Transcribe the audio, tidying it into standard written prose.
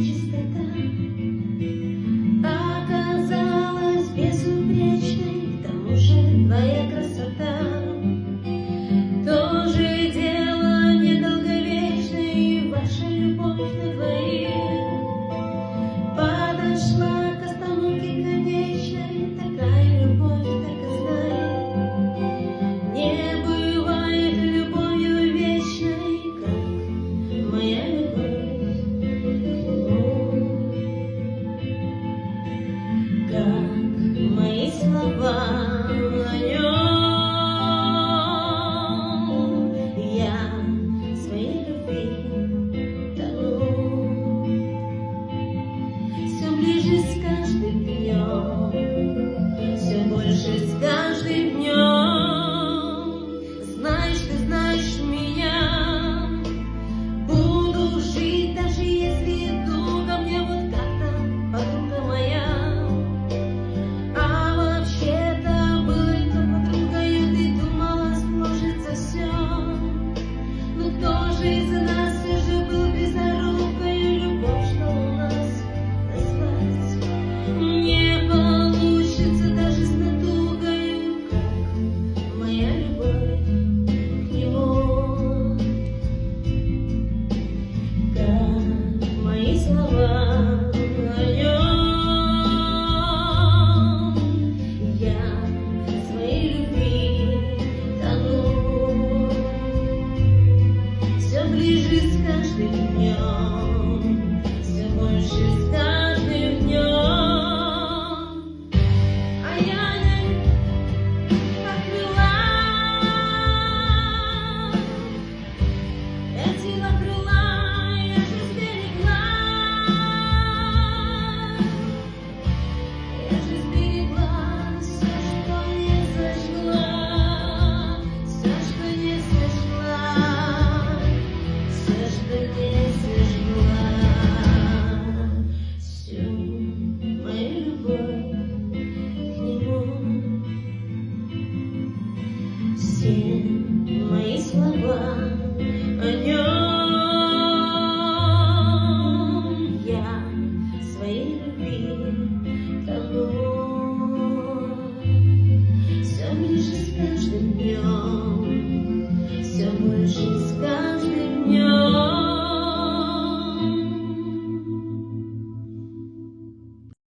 чистота оказалась безупречной, к тому же твоя красота тоже дело недолговечное, и ваша любовь на двоих подошла к остановке конечной. Такая любовь, так и знай, не бывает любовью вечной, как моя любовь к нему. Как мои слова о нем, я в своей любви тону. Все ближе с каждым днем, все больше с каждым днем. Знаешь, ты знаешь меня, буду жить, даже если иду ко мне вот как-то подруга моя. А вообще-то быть подругою ты думала, сложится все, но кто же из нас все же был близорукой? Любовь, что у нас назвать не получится даже с натугою, как моя любовь к нему. Как мои слова о нем, я в своей любви тону. Все ближе с каждым днем, все больше